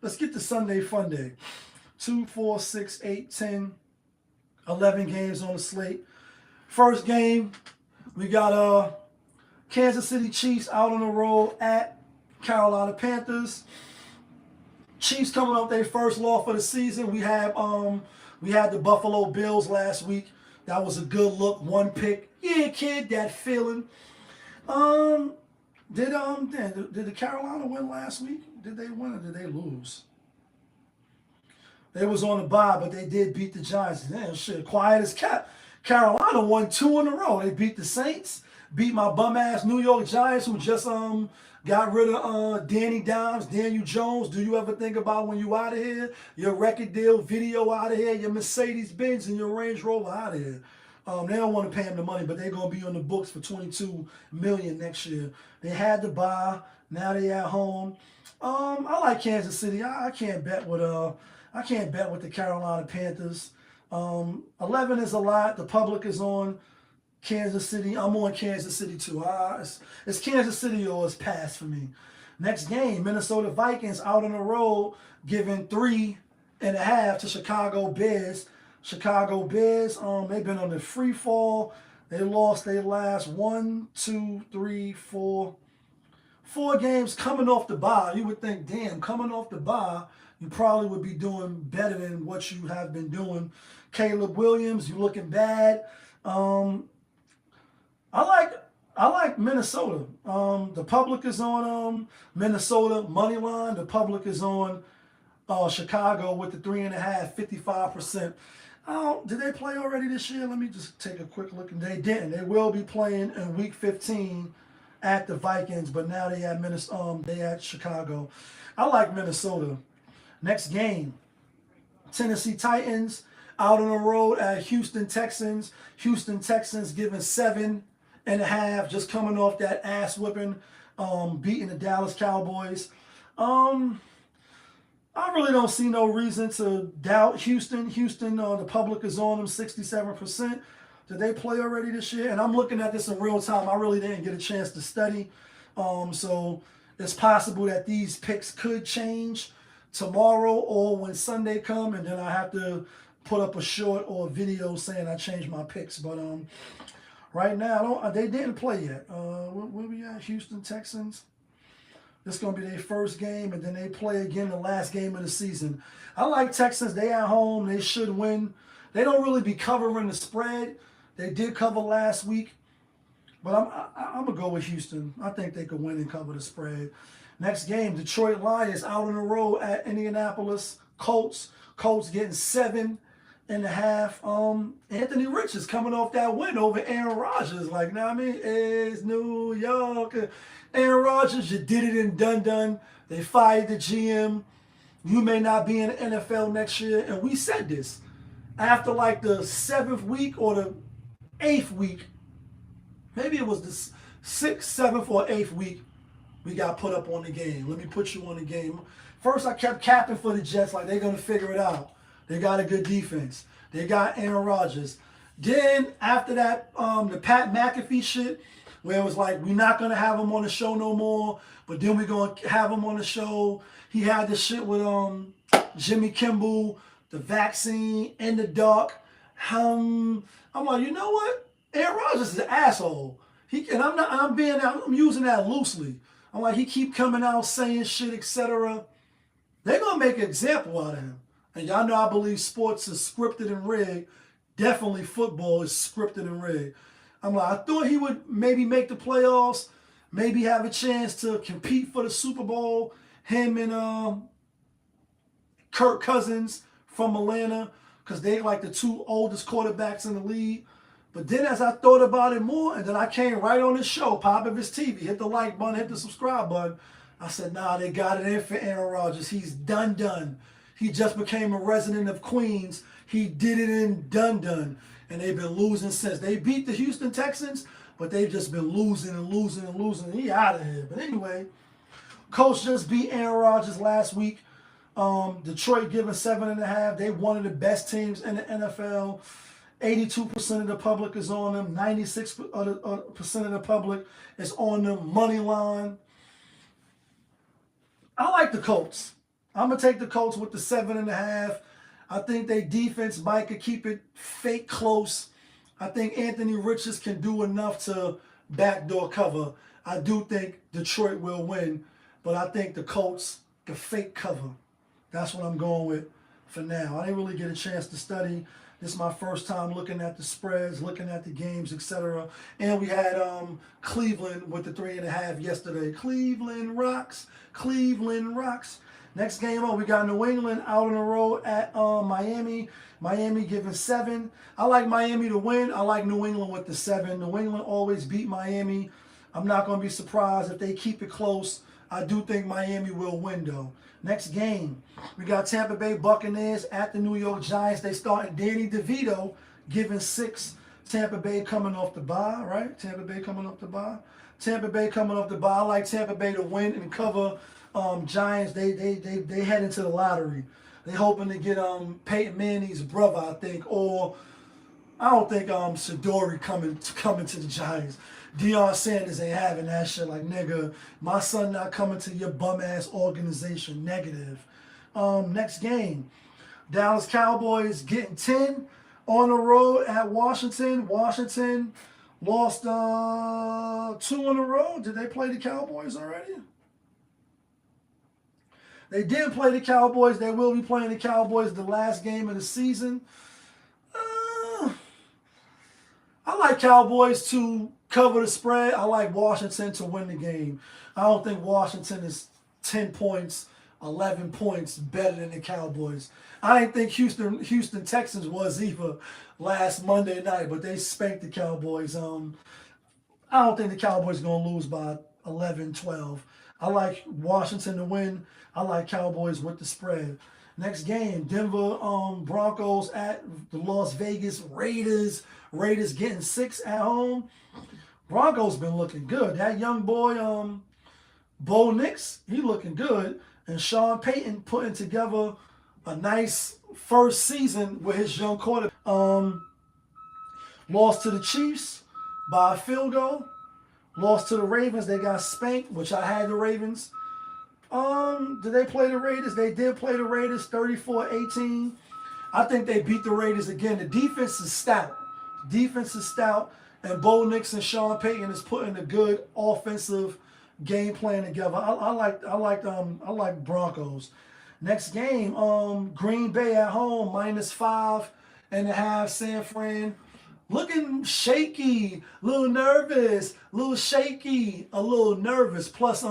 Let's get to Sunday Fun Day. 2, 4, 6, 8, 10, 11 games on the slate. First game, we got Kansas City Chiefs out on the road at Carolina Panthers. Chiefs coming off their first loss for the season. We had the Buffalo Bills last week. That was a good look. One pick. Yeah, kid, that feeling. Did the Carolina win last week? Did they win or did they lose? They was on the bye, but they did beat the Giants. Damn shit, quiet as cat. Carolina won 2 in a row. They beat the Saints, beat my bum ass New York Giants, who just got rid of Danny Dimes, Daniel Jones. Do you ever think about when you out of here? Your record deal, video out of here, your Mercedes Benz and your Range Rover out of here. They don't want to pay him the money, but they're gonna be on the books for $22 million next year. They had to buy. Now they at home. I like Kansas City. I can't bet with the Carolina Panthers. 11 is a lot. The public is on Kansas City. I'm on Kansas City too. It's Kansas City or it's pass for me. Next game, Minnesota Vikings out on the road, giving 3.5 to Chicago Bears. Chicago Bears, they've been on the free fall. They lost their last 4 games coming off the bye. You would think, damn, coming off the bye, you probably would be doing better than what you have been doing. Caleb Williams, you looking bad. I like Minnesota. The public is on Minnesota money line. The public is on Chicago with the 3.5, 55%. Did they play already this year? Let me just take a quick look. And they didn't. They will be playing in Week 15 at the Vikings, but now they at Chicago. I like Minnesota. Next game, Tennessee Titans out on the road at Houston Texans. Houston Texans giving 7.5, just coming off that ass whipping, beating the Dallas Cowboys. I really don't see no reason to doubt Houston. Houston, the public is on them 67%. Did they play already this year? And I'm looking at this in real time. I really didn't get a chance to study. So it's possible that these picks could change tomorrow or when Sunday come, and then I have to put up a short or a video saying I changed my picks. But right now, they didn't play yet. Where we at? Houston Texans. This is going to be their first game, and then they play again the last game of the season. I like Texans. They at home. They should win. They don't really be covering the spread. They did cover last week, but I'm going to go with Houston. I think they could win and cover the spread. Next game, Detroit Lions out on the road at Indianapolis Colts. Colts getting 7.5. Anthony Rich is coming off that win over Aaron Rodgers. Like, now I mean, it's New York. Aaron Rodgers, you did it and done. They fired the GM. You may not be in the NFL next year. And we said this. After like the 7th week or the 8th week, maybe it was the 6th, 7th, or 8th week, we got put up on the game. Let me put you on the game. First, I kept capping for the Jets like they're going to figure it out. They got a good defense. They got Aaron Rodgers. Then, after that, the Pat McAfee shit, where it was like, we're not going to have him on the show no more, but then we're going to have him on the show. He had this shit with Jimmy Kimmel, the vaccine, in the dark. I'm like, you know what? Aaron Rodgers is an asshole. I'm using that loosely. I'm like, he keep coming out saying shit, etc. They're going to make an example out of him. And y'all know I believe sports is scripted and rigged. Definitely football is scripted and rigged. I'm like, I thought he would maybe make the playoffs, maybe have a chance to compete for the Super Bowl. Him and Kirk Cousins from Atlanta, because they like the 2 oldest quarterbacks in the league. But then as I thought about it more, and then I came right on this show, Popovich TV, hit the like button, hit the subscribe button. I said, nah, they got it in for Aaron Rodgers. He's done. He just became a resident of Queens. He did it and done. And they've been losing since. They beat the Houston Texans, but they've just been losing. He out of here. But anyway, Colts just beat Aaron Rodgers last week. Detroit giving 7.5. They one of the best teams in the NFL. 82% of the public is on them. 96% of the public is on them. Money line. I like the Colts. I'm going to take the Colts with the 7.5. I think their defense might could keep it fake close. I think Anthony Richards can do enough to backdoor cover. I do think Detroit will win, but I think the Colts can fake cover. That's what I'm going with for now. I didn't really get a chance to study. This is my first time looking at the spreads, looking at the games, etc. And we had Cleveland with the 3.5 yesterday. Cleveland rocks. Cleveland rocks. Next game up, we got New England out on the road at Miami. Miami giving 7. I like Miami to win. I like New England with the 7. New England always beat Miami. I'm not going to be surprised if they keep it close. I do think Miami will win, though. Next game, we got Tampa Bay Buccaneers at the New York Giants. They started Danny DeVito giving 6. Tampa Bay coming off the bye, right? Tampa Bay coming off the bye. Tampa Bay coming off the bye. I like Tampa Bay to win and cover. Giants, they head into the lottery. They hoping to get Peyton Manning's brother, I think, or I don't think Sidori coming to the Giants. Deion Sanders ain't having that shit. Like, nigga, my son not coming to your bum ass organization. Negative. Next game, Dallas Cowboys getting 10 on the road at Washington. Washington lost 2 in a row. Did they play the Cowboys already? They did play the Cowboys. They will be playing the Cowboys the last game of the season. I like Cowboys to cover the spread. I like Washington to win the game. I don't think Washington is 10 points, 11 points better than the Cowboys. I didn't think Houston Texans was either last Monday night, but they spanked the Cowboys. I don't think the Cowboys are going to lose by 11, 12. I like Washington to win. I like Cowboys with the spread. Next game, Denver Broncos at the Las Vegas Raiders. Raiders getting 6 at home. Broncos been looking good. That young boy, Bo Nix, he looking good. And Sean Payton putting together a nice first season with his young quarterback. Lost to the Chiefs by a field goal. Lost to the Ravens. They got spanked, which I had the Ravens. Did they play the Raiders? They did play the Raiders 34-18. I think they beat the Raiders again. The defense is stout. Defense is stout. And Bo Nix and Sean Payton is putting a good offensive game plan together. I like Broncos. Next game, Green Bay at home, -5.5. San Fran. Looking shaky, a little nervous, a little shaky, a little nervous. Plus,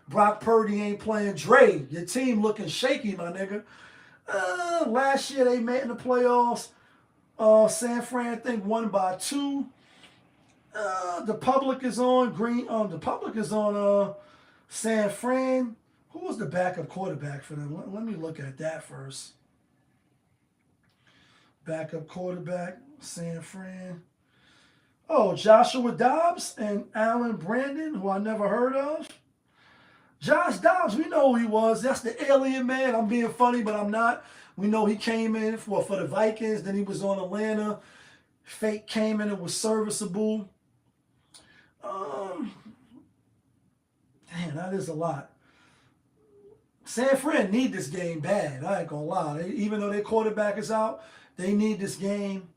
Brock Purdy ain't playing. Dre, your team looking shaky, my nigga. Last year they met in the playoffs. San Fran, I think, won by 2. The public is on the public is on San Fran. Who was the backup quarterback for them? Let me look at that first. Backup quarterback, San Fran. Oh, Joshua Dobbs and Alan Brandon, who I never heard of. Josh Dobbs, we know who he was. That's the alien man. I'm being funny, but I'm not. We know he came in for the Vikings. Then he was on Atlanta. Fake came in and was serviceable. Damn, that is a lot. San Fran need this game bad. I ain't gonna lie. Even though their quarterback is out, they need this game.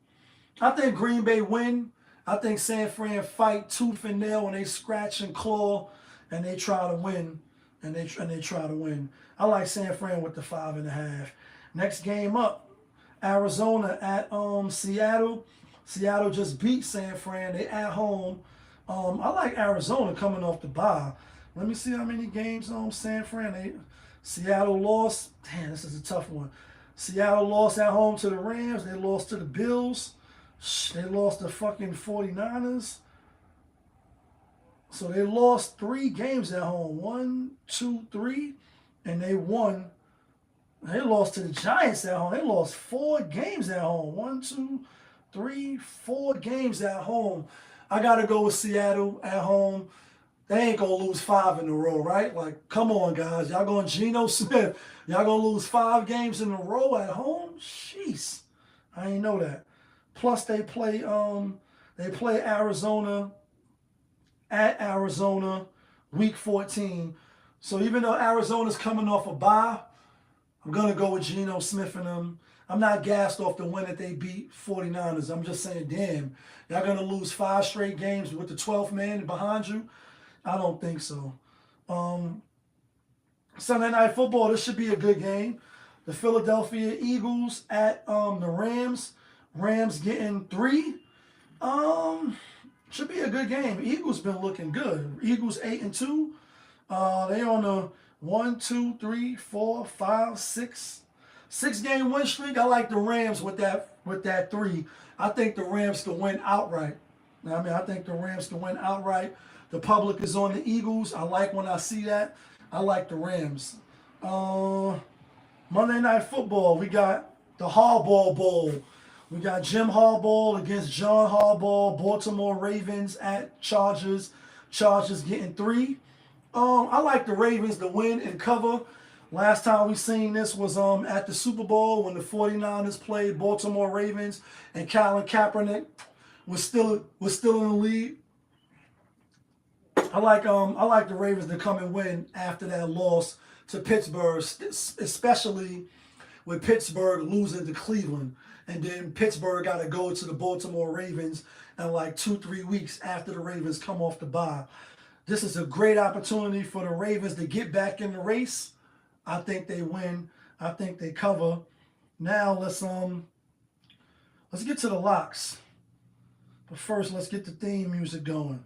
I think Green Bay win. I think San Fran fight tooth and nail and they scratch and claw and they try to win. And they try to win. I like San Fran with the 5.5. Next game up, Arizona at Seattle. Seattle just beat San Fran. They at home. I like Arizona coming off the bye. Let me see how many games San Fran. Seattle lost. Damn, this is a tough one. Seattle lost at home to the Rams. They lost to the Bills. They lost to fucking 49ers. So they lost 3 games at home. 1, 2, 3. And they won. They lost to the Giants at home. They lost 4 games at home. 1, 2, 3, 4 games at home. I got to go with Seattle at home. They ain't going to lose 5 in a row, right? Like, come on, guys. Y'all going Geno Smith. Y'all going to lose 5 games in a row at home? Jeez. I ain't know that. Plus, they play Arizona at Arizona week 14. So even though Arizona's coming off a bye, I'm going to go with Geno Smith and them. I'm not gassed off the win that they beat 49ers. I'm just saying, damn, y'all going to lose 5 straight games with the 12th man behind you? I don't think so. Sunday Night Football, this should be a good game. The Philadelphia Eagles at the Rams. Rams getting 3. Should be a good game. Eagles been looking good. Eagles 8-2. They on the 1, 2, 3, 4, 5, 6 game win streak. I like the Rams with that 3. I think the Rams can win outright. I think the Rams can win outright. The public is on the Eagles. I like when I see that. I like the Rams. Monday Night Football. We got the Harbaugh Bowl. We got Jim Harbaugh against John Harbaugh. Baltimore Ravens at Chargers. Chargers getting 3. I like the Ravens to win and cover. Last time we seen this was at the Super Bowl when the 49ers played Baltimore Ravens and Colin Kaepernick was still in the lead. I like the Ravens to come and win after that loss to Pittsburgh, especially with Pittsburgh losing to Cleveland. And then Pittsburgh got to go to the Baltimore Ravens in like 2-3 weeks after the Ravens come off the bye. This is a great opportunity for the Ravens to get back in the race. I think they win. I think they cover. Now let's get to the locks. But first, let's get the theme music going.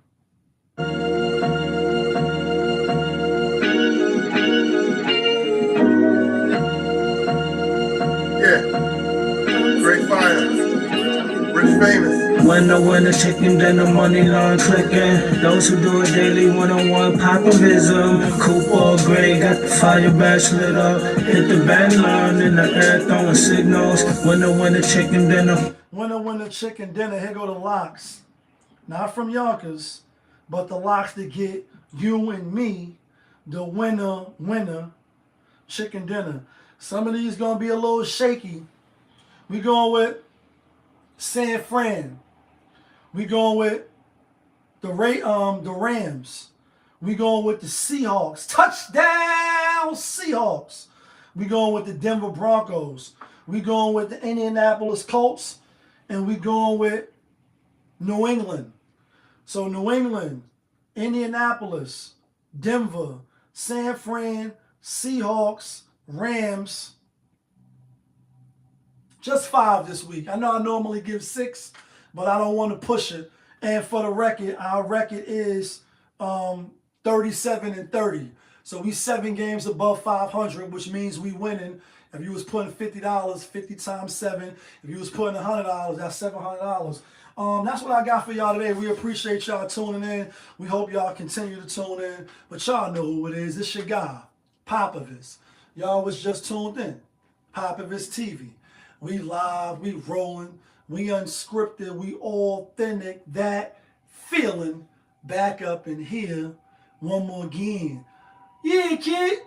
Great fire. Rich famous. When the winner chicken, then the money line clicking. Those who do it daily, one-on-one popovism. Coupe or gray, got the fire badge lit up. Hit the band line in the air, throwing signals. When the winner chicken dinner. Winner chicken dinner. Here go the locks. Not from Yonkers, but the locks that get you and me the winner chicken dinner. Some of these gonna be a little shaky. We going with San Fran. We going with the Rams. We going with the Seahawks. Touchdown Seahawks. We going with the Denver Broncos. We going with the Indianapolis Colts. And we going with New England. So New England, Indianapolis, Denver, San Fran, Seahawks, Rams. Just 5 this week. I know I normally give 6, but I don't want to push it. And for the record, our record is 37-30. So we 7 games above 500, which means we winning. If you was putting $50, 50 times 7. If you was putting $100, that's $700. That's what I got for y'all today. We appreciate y'all tuning in. We hope y'all continue to tune in. But y'all know who it is. It's your guy, Popovich. Y'all was just tuned in. Popovich TV. We live, we rolling, we unscripted, we authentic, that feeling back up in here one more again. Yeah, kid.